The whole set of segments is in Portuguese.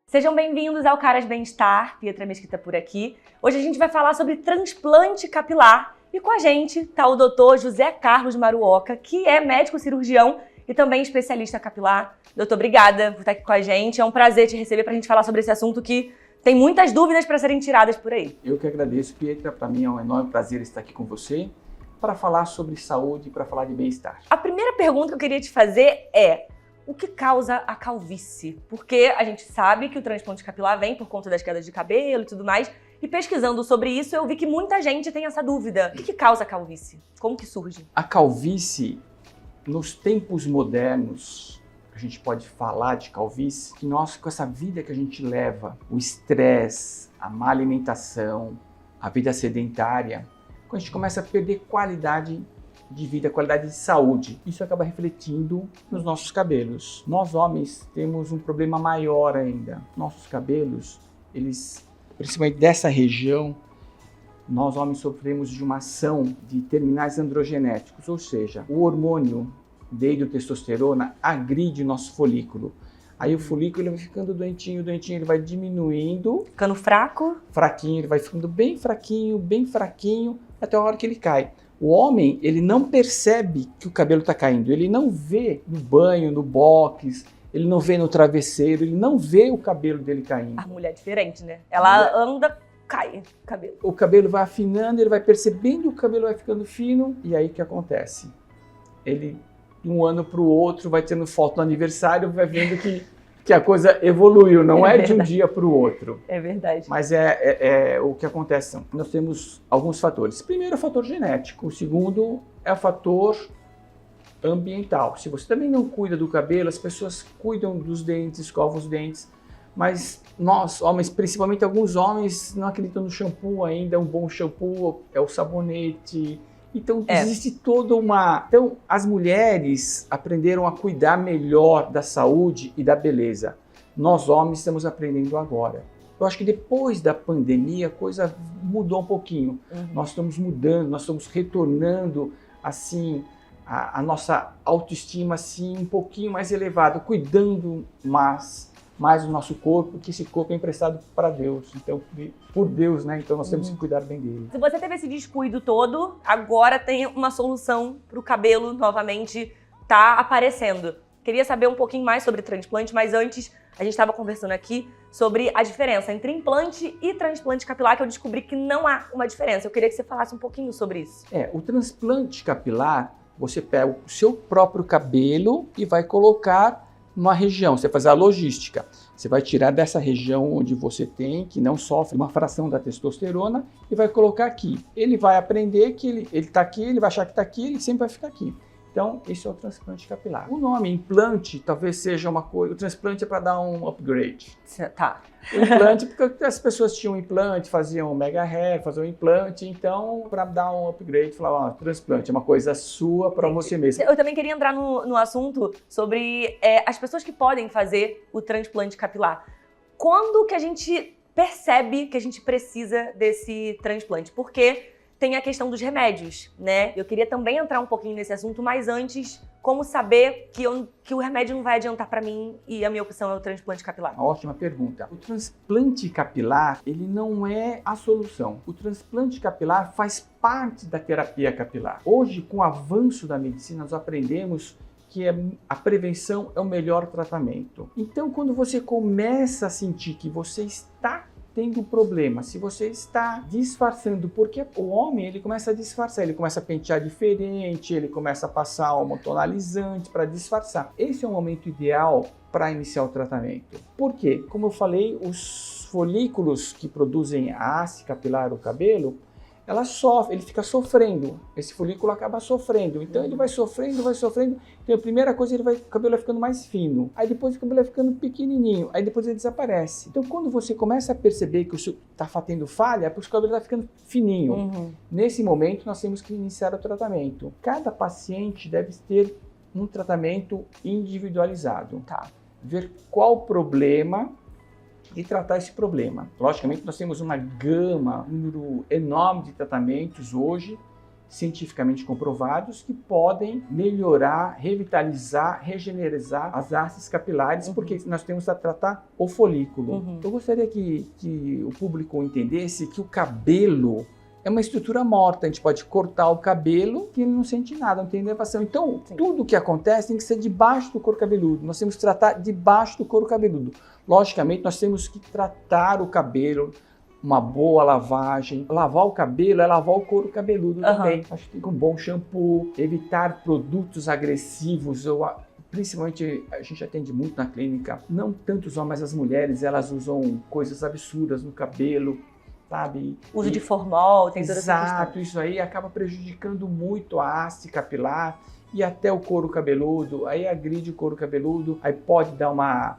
Sejam bem-vindos ao Caras Bem-Estar, Pietra Mesquita por aqui. Hoje a gente vai falar sobre transplante capilar e com a gente está o Dr. José Carlos Maruoka, que é médico cirurgião e também especialista capilar. Doutor, obrigada por estar aqui com a gente. É um prazer te receber para a gente falar sobre esse assunto que tem muitas dúvidas para serem tiradas por aí. Eu que agradeço, Pietra. Para mim é um enorme prazer estar aqui com você para falar sobre saúde, para falar de bem-estar. A primeira pergunta que eu queria te fazer é: o que causa a calvície? Porque a gente sabe que o transplante capilar vem por conta das quedas de cabelo e tudo mais. E pesquisando sobre isso, eu vi que muita gente tem essa dúvida. O que causa a calvície? Como que surge? A calvície, nos tempos modernos, a gente pode falar de calvície, que nós, com essa vida que a gente leva, o estresse, a má alimentação, a vida sedentária, quando a gente começa a perder qualidade de vida, qualidade de saúde. Isso acaba refletindo nos nossos cabelos. Nós homens temos um problema maior ainda. Nossos cabelos, eles, principalmente dessa região, nós homens sofremos de uma ação de terminais androgenéticos, ou seja, o hormônio desde a testosterona agride o nosso folículo. Aí o folículo ele vai ficando doentinho, ele vai diminuindo. Ficando fraco? Fraquinho, ele vai ficando bem fraquinho, até a hora que ele cai. O homem, ele não percebe que o cabelo está caindo, ele não vê no banho, no box, ele não vê no travesseiro, ele não vê o cabelo dele caindo. A mulher é diferente, né? Ela anda, cai o cabelo. O cabelo vai afinando, ele vai percebendo que o cabelo vai ficando fino, e aí o que acontece? Ele, de um ano para o outro, vai tendo foto no aniversário, vai vendo que a coisa evoluiu, não é de um dia para o outro. É verdade. Mas o que acontece, nós temos alguns fatores. Primeiro é o fator genético, o segundo é o fator ambiental. Se você também não cuida do cabelo, as pessoas cuidam dos dentes, escovam os dentes, mas nós, homens, principalmente alguns homens, não acreditam no shampoo ainda, um bom shampoo é o sabonete. Então, existe toda uma... Então, as mulheres aprenderam a cuidar melhor da saúde e da beleza. Nós, homens, estamos aprendendo agora. Eu acho que depois da pandemia, a coisa mudou um pouquinho. Nós estamos mudando, nós estamos retornando, assim, a nossa autoestima, assim, um pouquinho mais elevada, cuidando mais do nosso corpo, que esse corpo é emprestado para Deus, então por Deus, né? Então nós temos que cuidar bem dele. Se você teve esse descuido todo, agora tem uma solução para o cabelo novamente tá aparecendo. Queria saber um pouquinho mais sobre transplante, mas antes a gente estava conversando aqui sobre a diferença entre implante e transplante capilar, que eu descobri que não há uma diferença. Eu queria que você falasse um pouquinho sobre isso. O transplante capilar, você pega o seu próprio cabelo e vai colocar numa região, você faz a logística, você vai tirar dessa região onde você tem, que não sofre uma fração da testosterona, e vai colocar aqui. Ele vai aprender que ele está aqui, ele vai achar que está aqui, ele sempre vai ficar aqui. Então, esse é o transplante capilar. O nome implante talvez seja uma coisa, o transplante é para dar um upgrade. Tá. O implante, porque as pessoas tinham implante, faziam mega hair, faziam implante, então para dar um upgrade, falavam, transplante é uma coisa sua para você mesmo. Eu também queria entrar no assunto sobre as pessoas que podem fazer o transplante capilar. Quando que a gente percebe que a gente precisa desse transplante? Porque tem a questão dos remédios, né? Eu queria também entrar um pouquinho nesse assunto, mas antes, como saber que o remédio não vai adiantar para mim e a minha opção é o transplante capilar? Uma ótima pergunta. O transplante capilar, ele não é a solução. O transplante capilar faz parte da terapia capilar. Hoje, com o avanço da medicina, nós aprendemos que a prevenção é o melhor tratamento. Então, quando você começa a sentir que você está tendo um problema, se você está disfarçando, porque o homem ele começa a disfarçar, ele começa a pentear diferente, ele começa a passar um tonalizante para disfarçar. Esse é o momento ideal para iniciar o tratamento. Por quê? Como eu falei, os folículos que produzem a haste capilar, o cabelo, ela sofre, ele fica sofrendo, esse folículo acaba sofrendo, então ele vai sofrendo, então a primeira coisa, o cabelo vai ficando mais fino, aí depois o cabelo vai ficando pequenininho, aí depois ele desaparece. Então quando você começa a perceber que o seu está tendo falha, é porque o cabelo está ficando fininho. Nesse momento nós temos que iniciar o tratamento. Cada paciente deve ter um tratamento individualizado, ver qual o problema e tratar esse problema. Logicamente, nós temos uma gama, um número enorme de tratamentos hoje cientificamente comprovados que podem melhorar, revitalizar, regenerar as hastes capilares, porque nós temos a tratar o folículo. Eu gostaria que o público entendesse que o cabelo é uma estrutura morta, a gente pode cortar o cabelo que ele não sente nada, não tem inervação. Então, tudo que acontece tem que ser debaixo do couro cabeludo, nós temos que tratar debaixo do couro cabeludo. Logicamente, nós temos que tratar o cabelo, uma boa lavagem. Lavar o cabelo é lavar o couro cabeludo também. Acho que com um bom shampoo, evitar produtos agressivos. Principalmente, a gente atende muito na clínica, não tanto os homens, mas as mulheres, elas usam coisas absurdas no cabelo, sabe? Uso de formol, tem toda essa questão. Exato, isso aí acaba prejudicando muito a haste capilar e até o couro cabeludo, aí agride o couro cabeludo, aí pode dar uma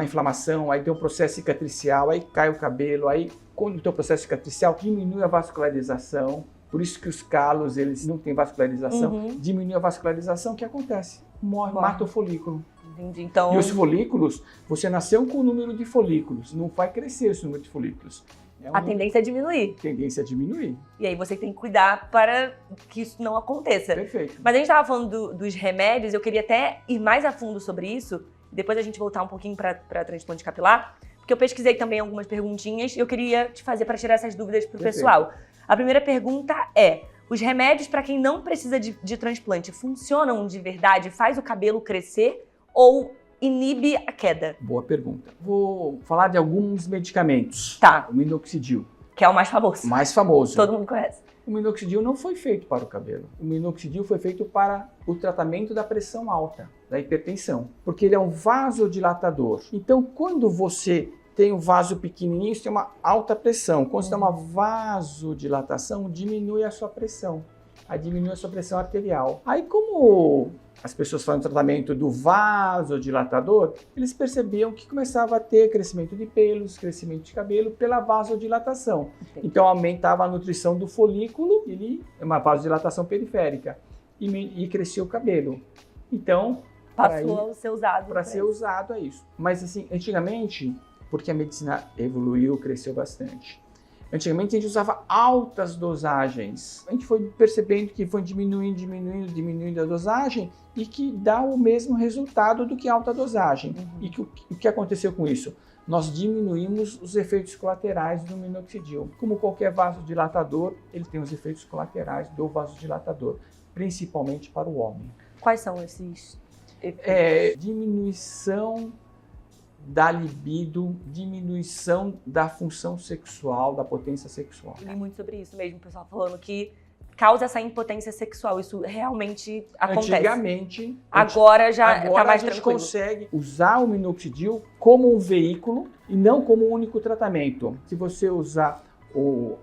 inflamação, aí tem um processo cicatricial, aí cai o cabelo, aí quando tem o processo cicatricial diminui a vascularização, por isso que os calos, eles não têm vascularização, diminui a vascularização, o que acontece? Morre, mata o folículo. Entendi. Então... E os folículos, você nasceu com o número de folículos, não vai crescer esse número de folículos. A tendência é diminuir. Tendência a diminuir. E aí você tem que cuidar para que isso não aconteça. Perfeito. Mas a gente estava falando dos remédios, eu queria até ir mais a fundo sobre isso, depois a gente voltar um pouquinho para transplante capilar, porque eu pesquisei também algumas perguntinhas e eu queria te fazer para tirar essas dúvidas para o pessoal. A primeira pergunta é, os remédios para quem não precisa de transplante funcionam de verdade? Faz o cabelo crescer ou inibe a queda? Boa pergunta. Vou falar de alguns medicamentos. Tá. O minoxidil. Que é o mais famoso. Mais famoso. Todo mundo conhece. O minoxidil não foi feito para o cabelo. O minoxidil foi feito para o tratamento da pressão alta, da hipertensão, porque ele é um vasodilatador. Então, quando você tem um vaso pequenininho, você tem uma alta pressão. Quando você tem uma vasodilatação, diminui a sua pressão. Aí diminui a sua pressão arterial. Aí, como as pessoas fazem o tratamento do vasodilatador, eles percebiam que começava a ter crescimento de pelos, crescimento de cabelo pela vasodilatação. Então aumentava a nutrição do folículo, ele é uma vasodilatação periférica, e crescia o cabelo. Então, passou a ser usado. Para ser usado é isso. Mas assim, antigamente, porque a medicina evoluiu, cresceu bastante. Antigamente a gente usava altas dosagens. A gente foi percebendo que foi diminuindo a dosagem e que dá o mesmo resultado do que alta dosagem. E o que aconteceu com isso? Nós diminuímos os efeitos colaterais do minoxidil. Como qualquer vasodilatador, ele tem os efeitos colaterais do vasodilatador, principalmente para o homem. Quais são esses efeitos? Diminuição da libido, diminuição da função sexual, da potência sexual. Eu li muito sobre isso mesmo, o pessoal falando que causa essa impotência sexual. Isso realmente acontece. Agora já está mais a gente tranquilo. consegue usar o minoxidil como um veículo e não como um único tratamento. Se você usar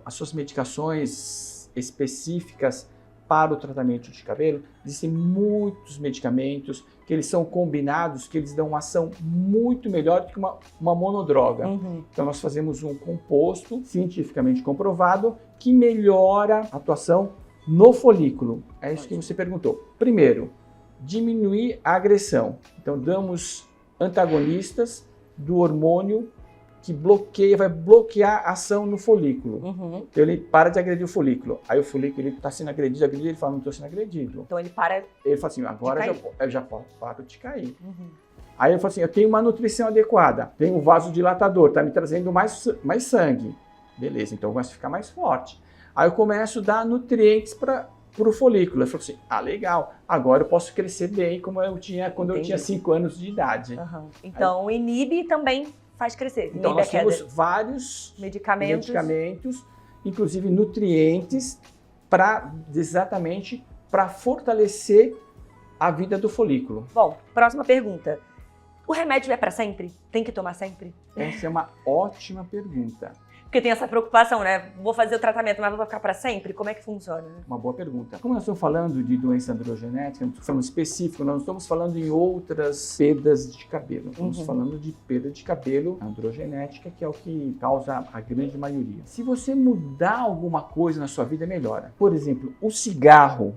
as suas medicações específicas para o tratamento de cabelo, existem muitos medicamentos que eles são combinados, que eles dão uma ação muito melhor do que uma monodroga. Então nós fazemos um composto cientificamente comprovado que melhora a atuação no folículo. É isso que você perguntou. Primeiro, diminuir a agressão. Então damos antagonistas do hormônio que vai bloquear a ação no folículo. Então ele para de agredir o folículo. Aí o folículo está sendo agredido, ele fala, não estou sendo agredido. Então ele para. Ele fala assim, agora eu já paro de cair. Aí eu falo assim, eu tenho uma nutrição adequada, tenho um vasodilatador, está me trazendo mais sangue. Beleza, então vai ficar mais forte. Aí eu começo a dar nutrientes para o folículo. Eu falo assim, legal, agora eu posso crescer bem como eu tinha quando eu tinha 5 anos de idade. Então inibe também faz crescer. Então nós temos vários medicamentos, inclusive nutrientes, exatamente para fortalecer a vida do folículo. Bom, próxima pergunta. O remédio é para sempre? Tem que tomar sempre? Essa é uma ótima pergunta. Porque tem essa preocupação, né? Vou fazer o tratamento, mas vou ficar para sempre? Como é que funciona? Uma boa pergunta. Como nós estamos falando de doença androgenética, não estamos falando específico, nós não estamos falando em outras perdas de cabelo. Estamos falando de perda de cabelo androgenética, que é o que causa a grande maioria. Se você mudar alguma coisa na sua vida, melhora. Por exemplo, o cigarro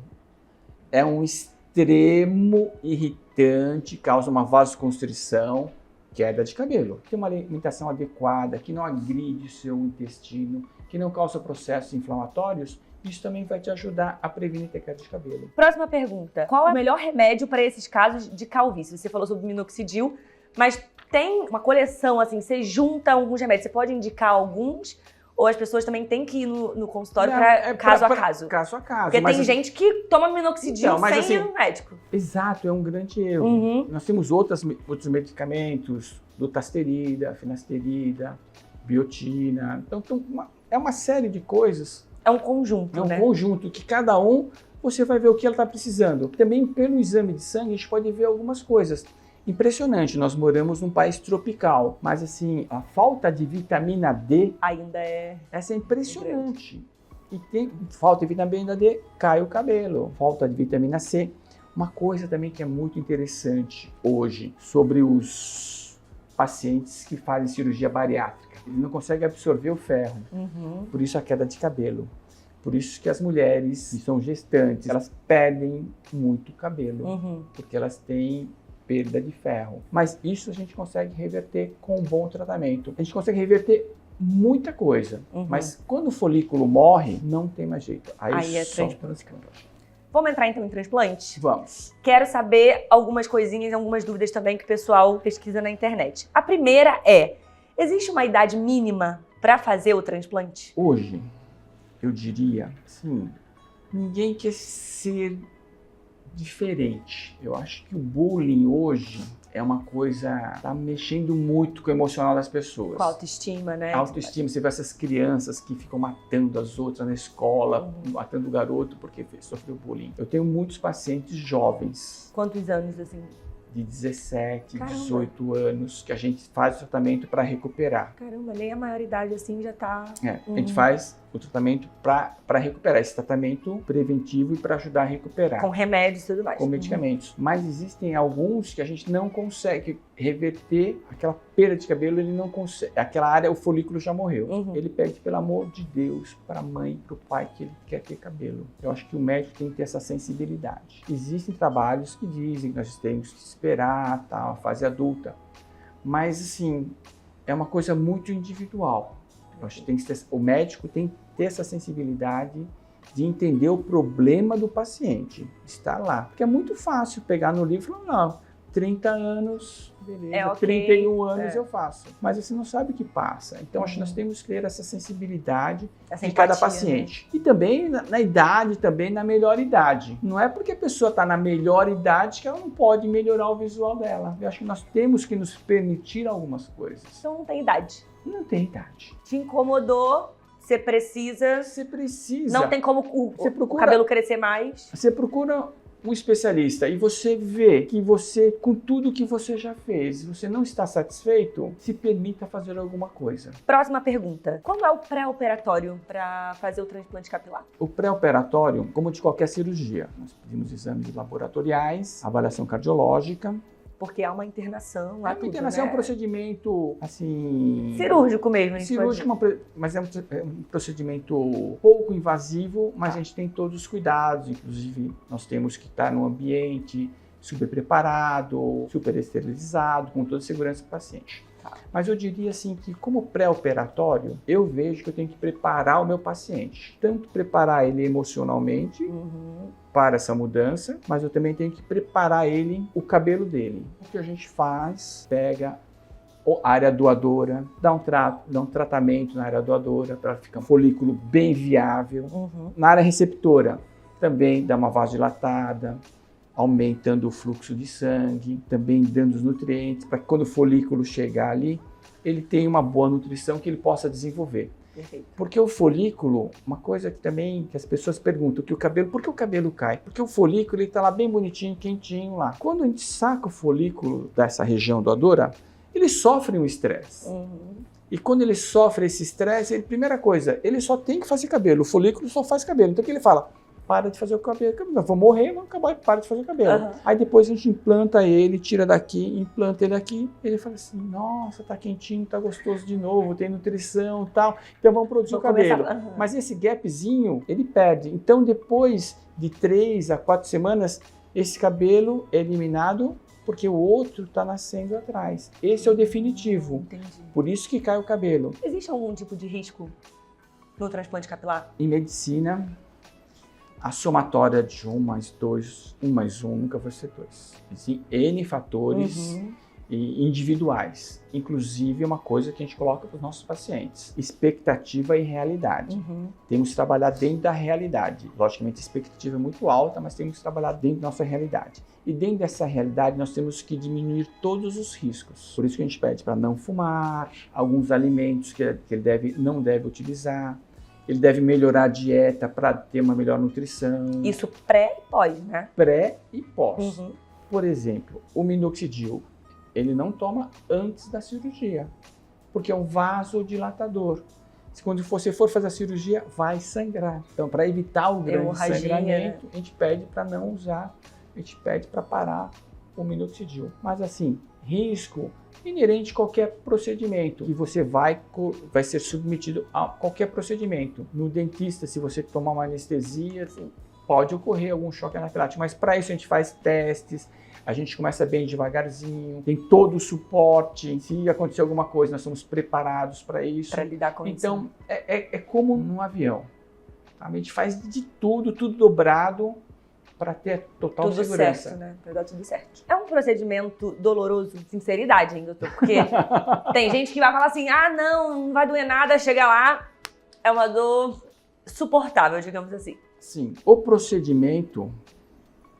é um extremo irritante, causa uma vasoconstrição, queda de cabelo. Tem uma alimentação adequada, que não agride o seu intestino, que não causa processos inflamatórios, isso também vai te ajudar a prevenir ter queda de cabelo. Próxima pergunta. Qual é o melhor remédio para esses casos de calvície? Você falou sobre minoxidil, mas tem uma coleção, assim, você junta alguns remédios. Você pode indicar alguns? Ou as pessoas também têm que ir no consultório caso a caso? Caso a caso. Porque tem gente que toma minoxidil sem ir no médico. Exato, é um grande erro. Nós temos outros medicamentos, dutasterida, finasterida, biotina. Então, é uma série de coisas. É um conjunto, né? É um conjunto que cada um, você vai ver o que ela está precisando. Também pelo exame de sangue a gente pode ver algumas coisas. Impressionante, nós moramos num país tropical, mas assim, a falta de vitamina D ainda é... Essa é impressionante. E tem falta de vitamina D, cai o cabelo. Falta de vitamina C. Uma coisa também que é muito interessante hoje sobre os pacientes que fazem cirurgia bariátrica. Eles não conseguem absorver o ferro, por isso a queda de cabelo. Por isso que as mulheres que são gestantes, elas perdem muito cabelo, porque elas têm perda de ferro. Mas isso a gente consegue reverter com um bom tratamento. A gente consegue reverter muita coisa, mas quando o folículo morre, não tem mais jeito. Aí é transplante. Vamos entrar então em transplante? Vamos. Quero saber algumas coisinhas, algumas dúvidas também que o pessoal pesquisa na internet. A primeira é, existe uma idade mínima para fazer o transplante? Hoje, eu diria, sim, ninguém quer ser diferente. Eu acho que o bullying hoje é uma coisa, tá mexendo muito com o emocional das pessoas. Com a autoestima, né? A autoestima, você vê essas crianças que ficam matando as outras na escola, matando o garoto porque sofreu bullying. Eu tenho muitos pacientes jovens. Quantos anos, assim? De 17, Caramba. 18 anos, que a gente faz o tratamento para recuperar. Caramba, nem a maioridade assim já tá... A gente faz o tratamento para recuperar, esse tratamento preventivo e para ajudar a recuperar. Com remédios e tudo mais. Com medicamentos. Mas existem alguns que a gente não consegue reverter aquela perda de cabelo, ele não consegue. Aquela área, o folículo já morreu. Ele pede, pelo amor de Deus, para a mãe, para o pai, que ele quer ter cabelo. Eu acho que o médico tem que ter essa sensibilidade. Existem trabalhos que dizem que nós temos que esperar a fase adulta. Mas, assim, é uma coisa muito individual. Eu acho que tem que ter, o médico tem que ter essa sensibilidade de entender o problema do paciente, estar lá. Porque é muito fácil pegar no livro e falar, não, 30 anos, beleza, 31 anos eu faço. Mas você não sabe o que passa. Então, acho que nós temos que ter essa sensibilidade de cada paciente. Né? E também na idade, também na melhor idade. Não é porque a pessoa está na melhor idade que ela não pode melhorar o visual dela. Eu acho que nós temos que nos permitir algumas coisas. Então não tem idade. Não tem idade. Te incomodou, você precisa. Você precisa. Não tem como o cabelo crescer mais. Você procura um especialista e você vê que você, com tudo que você já fez, você não está satisfeito, se permita fazer alguma coisa. Próxima pergunta. Como é o pré-operatório para fazer o transplante capilar? O pré-operatório, como de qualquer cirurgia, nós pedimos exames laboratoriais, avaliação cardiológica. Porque há uma internação lá tudo, internação, né? É um procedimento, assim... cirúrgico mesmo. Cirúrgico, mas é um procedimento pouco invasivo, mas a gente tem todos os cuidados. Inclusive, nós temos que estar num ambiente super preparado, super esterilizado, com toda a segurança do paciente. Mas eu diria assim que, como pré-operatório, eu vejo que eu tenho que preparar o meu paciente. Tanto preparar ele emocionalmente para essa mudança, mas eu também tenho que preparar ele, o cabelo dele. O que a gente faz, pega a área doadora, dá um tratamento na área doadora para ficar um folículo bem viável. Na área receptora, também dá uma vasodilatada, aumentando o fluxo de sangue, também dando os nutrientes, para que quando o folículo chegar ali, ele tenha uma boa nutrição que ele possa desenvolver. Perfeito. Porque o folículo, uma coisa que também que as pessoas perguntam, que o cabelo, por que o cabelo cai? Porque o folículo está lá bem bonitinho, quentinho lá. Quando a gente saca o folículo dessa região doadora, ele sofre um estresse. E quando ele sofre esse estresse, primeira coisa, ele só tem que fazer cabelo, o folículo só faz cabelo. Então o que ele fala? Para de fazer o cabelo, eu vou morrer, vou acabar, para de fazer o cabelo. Aí depois a gente implanta ele, tira daqui, implanta ele aqui, ele fala assim, nossa, tá quentinho, tá gostoso de novo, tem nutrição e tal, então vamos produzir o cabelo. Mas esse gapzinho, ele perde. Então depois de 3 a 4 semanas, esse cabelo é eliminado porque o outro está nascendo atrás. Esse é o definitivo. Entendi. Por isso que cai o cabelo. Existe algum tipo de risco no transplante capilar? Em medicina, a somatória de 1 mais 2, 1 mais 1 nunca vai ser 2. Existem N fatores individuais. Inclusive, uma coisa que a gente coloca para os nossos pacientes: expectativa e realidade. Temos que trabalhar dentro da realidade. Logicamente, a expectativa é muito alta, mas temos que trabalhar dentro da nossa realidade. E dentro dessa realidade, nós temos que diminuir todos os riscos. Por isso que a gente pede para não fumar, alguns alimentos que ele não deve utilizar. Ele deve melhorar a dieta para ter uma melhor nutrição. Isso pré e pós, né? Pré e pós. Por exemplo, o minoxidil, ele não toma antes da cirurgia, porque é um vasodilatador. Quando você for fazer a cirurgia, vai sangrar. Então, para evitar o grande sangramento, a gente pede para não usar, a gente pede para parar o minoxidil. Mas assim, risco inerente a qualquer procedimento que você vai ser submetido a qualquer procedimento. No dentista, se você tomar uma anestesia, pode ocorrer algum choque anafilático, mas para isso a gente faz testes, a gente começa bem devagarzinho, tem todo o suporte. Se acontecer alguma coisa, nós estamos preparados para isso. Para lidar com isso. Então, é como num avião. A gente faz de tudo dobrado para ter total tudo segurança. Certo, né? Para dar tudo certo. É um procedimento doloroso, de sinceridade, hein, doutor? Porque tem gente que vai falar assim, não vai doer nada, chega lá, é uma dor suportável, digamos assim. Sim, o procedimento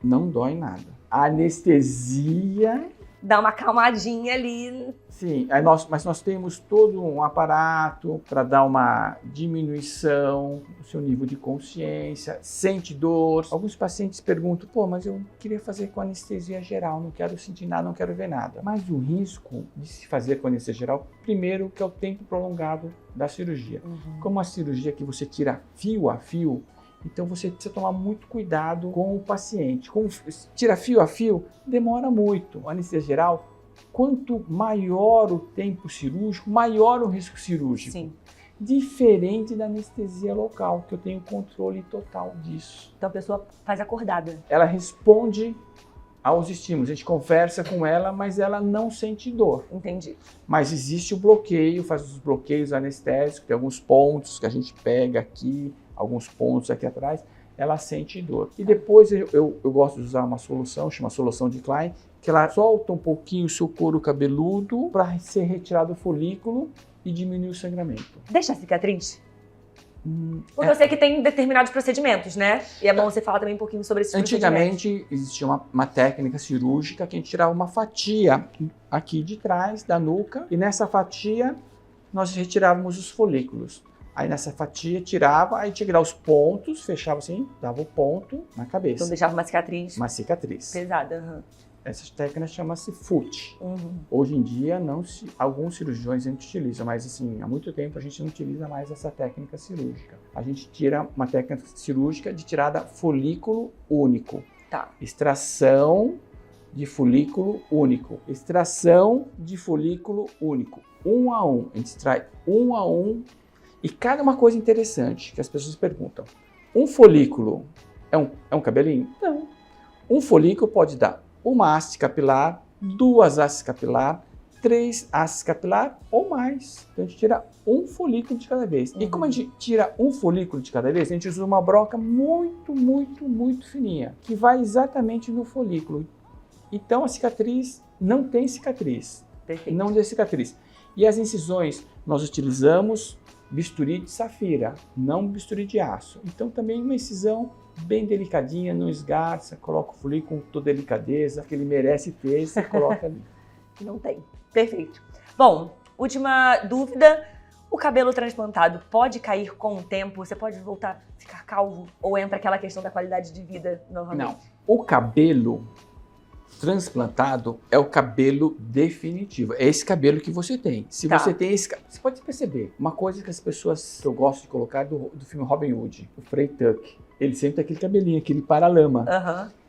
não dói nada. A anestesia... Dá uma acalmadinha ali. Sim, mas nós temos todo um aparato para dar uma diminuição do seu nível de consciência, sente dor. Alguns pacientes perguntam, mas eu queria fazer com anestesia geral, não quero sentir nada, não quero ver nada. Mas o risco de se fazer com anestesia geral, primeiro, que é o tempo prolongado da cirurgia. Como a cirurgia que você tira fio a fio, então você precisa tomar muito cuidado com o paciente. Como tira fio a fio, demora muito. A anestesia geral, quanto maior o tempo cirúrgico, maior o risco cirúrgico. Sim. Diferente da anestesia local, que eu tenho controle total disso. Então a pessoa faz acordada. Ela responde aos estímulos, a gente conversa com ela, mas ela não sente dor. Entendi. Mas existe o bloqueio, faz os bloqueios anestésicos, tem alguns pontos que a gente pega aqui, alguns pontos aqui atrás, ela sente dor. E depois eu gosto de usar uma solução, chama solução de Klein, que ela solta um pouquinho o seu couro cabeludo para ser retirado o folículo e diminuir o sangramento. Deixa a cicatriz? Porque eu sei que tem determinados procedimentos, né? E é bom você falar também um pouquinho sobre esses Antigamente existia uma técnica cirúrgica que a gente tirava uma fatia aqui de trás da nuca e nessa fatia nós retirávamos os folículos. Aí nessa fatia tirava, aí tinha que dar os pontos, fechava assim, dava o ponto na cabeça. Então deixava uma cicatriz. Uma cicatriz. Pesada. Essa técnica chama-se FUT. Hoje em dia, alguns cirurgiões a gente utiliza, mas assim, há muito tempo a gente não utiliza mais essa técnica cirúrgica. A gente tira uma técnica cirúrgica de tirada folículo único. Tá. Extração de folículo único. Extração de folículo único. 1 a 1. A gente extrai 1 a 1. E cada uma coisa interessante que as pessoas perguntam. Um folículo é um cabelinho? Não. Um folículo pode dar uma haste capilar, 2 hastes capilar, 3 hastes capilar ou mais. Então a gente tira um folículo de cada vez. E como a gente tira um folículo de cada vez, a gente usa uma broca muito, muito, muito fininha, que vai exatamente no folículo. Então a cicatriz não tem cicatriz. Perfeito. Não tem cicatriz. E as incisões, nós utilizamos bisturi de safira, não bisturi de aço. Então também uma incisão bem delicadinha, não esgarça, coloca o folículo com toda delicadeza, que ele merece ter, você coloca ali. Não tem. Perfeito. Bom, última dúvida. O cabelo transplantado pode cair com o tempo? Você pode voltar a ficar calvo? Ou entra aquela questão da qualidade de vida novamente? Não. O cabelo transplantado é o cabelo definitivo. É esse cabelo que você tem. Se você tem esse cabelo, você pode perceber. Uma coisa que as pessoas que eu gosto de colocar do filme Robin Hood, o Frei Tuck, ele sempre tem aquele cabelinho, aquele paralama.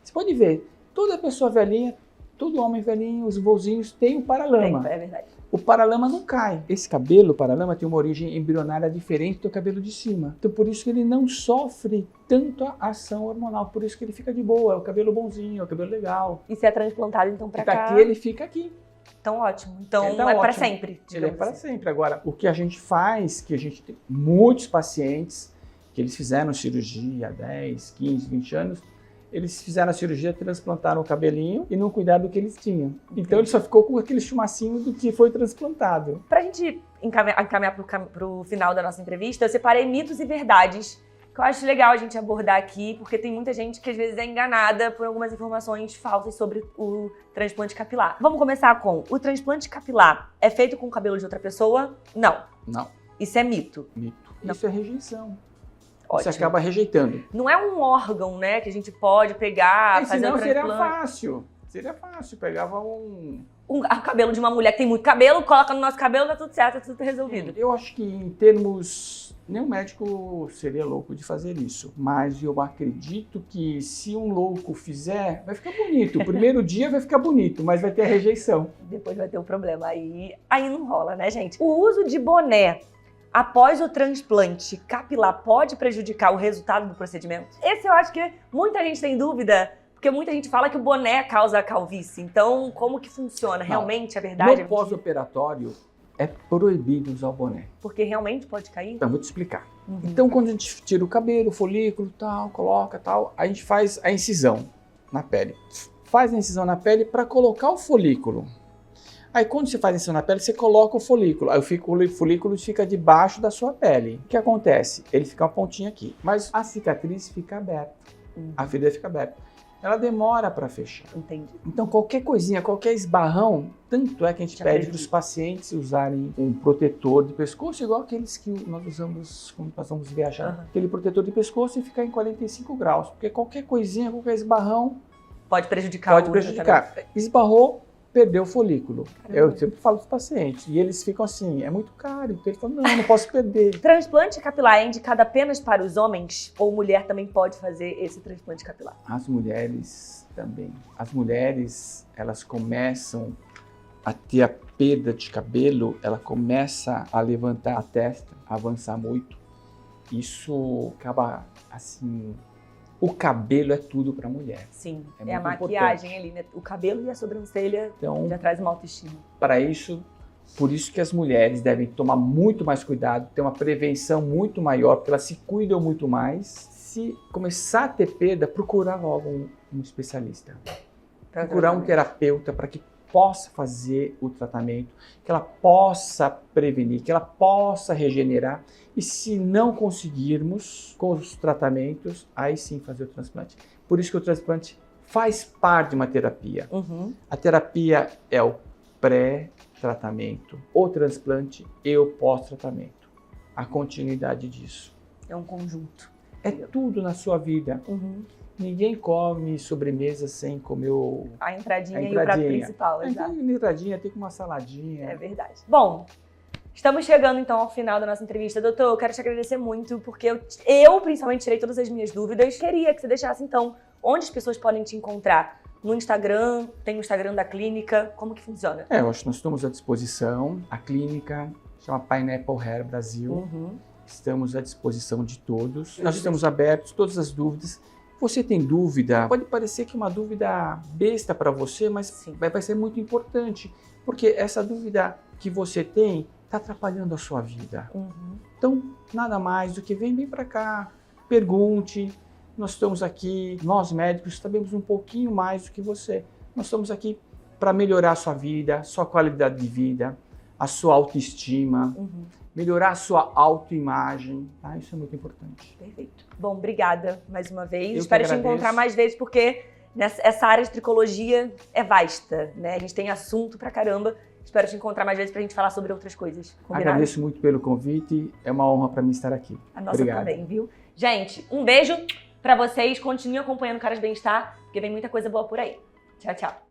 Você pode ver, toda pessoa velhinha, todo homem velhinho, os vozinhos tem o paralama. É verdade. O paralama não cai. Esse cabelo, o paralama, tem uma origem embrionária diferente do cabelo de cima. Então, por isso que ele não sofre tanto a ação hormonal. Por isso que ele fica de boa. É o cabelo bonzinho, é o cabelo legal. E se é transplantado, então, pra cá... Daqui ele fica aqui. Então, ótimo. Então, é para sempre. Ele é para sempre. Agora, o que a gente faz, que a gente tem muitos pacientes que eles fizeram cirurgia há 10, 15, 20 anos, eles fizeram a cirurgia, transplantaram o cabelinho e não cuidaram do que eles tinham. Então ele só ficou com aquele chumacinho do que foi transplantado. Pra gente encaminhar pro final da nossa entrevista, eu separei mitos e verdades que eu acho legal a gente abordar aqui, porque tem muita gente que às vezes é enganada por algumas informações falsas sobre o transplante capilar. Vamos começar com: o transplante capilar é feito com o cabelo de outra pessoa? Não. Não. Isso é mito. Mito. Não. Isso é rejeição. Ótimo. Você acaba rejeitando. Não é um órgão, né, que a gente pode pegar, fazer um seria transplante. fácil. Seria fácil. Pegava O cabelo de uma mulher que tem muito cabelo, coloca no nosso cabelo, tá tudo certo, tá tudo resolvido. Eu acho que em termos... Nenhum médico seria louco de fazer isso. Mas eu acredito que se um louco fizer, vai ficar bonito. O primeiro dia vai ficar bonito, mas vai ter a rejeição. Depois vai ter um problema. Aí não rola, né, gente? O uso de boné após o transplante capilar pode prejudicar o resultado do procedimento? Esse eu acho que muita gente tem dúvida, porque muita gente fala que o boné causa a calvície. Então, como que funciona? Realmente é verdade? No pós-operatório, é proibido usar o boné. Porque realmente pode cair? Então, vou te explicar. Então, quando a gente tira o cabelo, o folículo, tal, coloca, tal, a gente faz a incisão na pele. Faz a incisão na pele para colocar o folículo. Aí, quando você faz a incisão na pele, você coloca o folículo. Aí, o folículo fica debaixo da sua pele. O que acontece? Ele fica uma pontinha aqui. Mas a cicatriz fica aberta. A ferida fica aberta. Ela demora para fechar. Entendi. Então, qualquer coisinha, qualquer esbarrão, tanto é que a gente pede para os pacientes usarem um protetor de pescoço, igual aqueles que nós usamos quando nós vamos viajar. Aquele protetor de pescoço e ficar em 45 graus, porque qualquer coisinha, qualquer esbarrão pode prejudicar. Pode prejudicar. Esbarrou, perdeu o folículo. Eu sempre falo para os pacientes. E eles ficam assim, é muito caro. Então eles falam, não posso perder. Transplante capilar é indicado apenas para os homens? Ou mulher também pode fazer esse transplante capilar? As mulheres também. As mulheres, elas começam a ter a perda de cabelo, ela começa a levantar a testa, a avançar muito. Isso acaba assim... O cabelo é tudo para a mulher. Sim, é a maquiagem ali, né? O cabelo e a sobrancelha então, já traz uma autoestima. Para isso, por isso que as mulheres devem tomar muito mais cuidado, ter uma prevenção muito maior, porque elas se cuidam muito mais. Se começar a ter perda, procurar logo um especialista. Procurar um terapeuta para que possa fazer o tratamento, que ela possa prevenir, que ela possa regenerar. E se não conseguirmos com os tratamentos, aí sim fazer o transplante. Por isso que o transplante faz parte de uma terapia. A terapia é o pré-tratamento, o transplante e o pós-tratamento. A continuidade disso. É um conjunto. É tudo na sua vida. Ninguém come sobremesa sem comer a entradinha e o prato principal. Exato. Tem entradinha, tem uma saladinha. É verdade. Bom, estamos chegando então ao final da nossa entrevista. Doutor, eu quero te agradecer muito, porque eu principalmente tirei todas as minhas dúvidas. Queria que você deixasse então onde as pessoas podem te encontrar. No Instagram, tem o Instagram da clínica, como que funciona? Eu acho que nós estamos à disposição. A clínica chama Pineapple Hair Brasil. Estamos à disposição de todos. Nós estamos abertos, todas as dúvidas. Você tem dúvida, pode parecer que é uma dúvida besta para você, mas vai ser muito importante, porque essa dúvida que você tem está atrapalhando a sua vida. Então, nada mais do que vem para cá, pergunte, nós estamos aqui, nós médicos sabemos um pouquinho mais do que você. Nós estamos aqui para melhorar a sua vida, sua qualidade de vida, a sua autoestima, melhorar a sua autoimagem, tá? Isso é muito importante. Perfeito. Bom, obrigada mais uma vez. Eu Espero te encontrar mais vezes, porque essa área de tricologia é vasta, né? A gente tem assunto pra caramba. Espero te encontrar mais vezes pra gente falar sobre outras coisas. Combinado? Agradeço muito pelo convite. É uma honra para mim estar aqui. A nossa Obrigado. também, viu? Gente, um beijo pra vocês. Continuem acompanhando Caras Bem-Estar, porque vem muita coisa boa por aí. Tchau, tchau.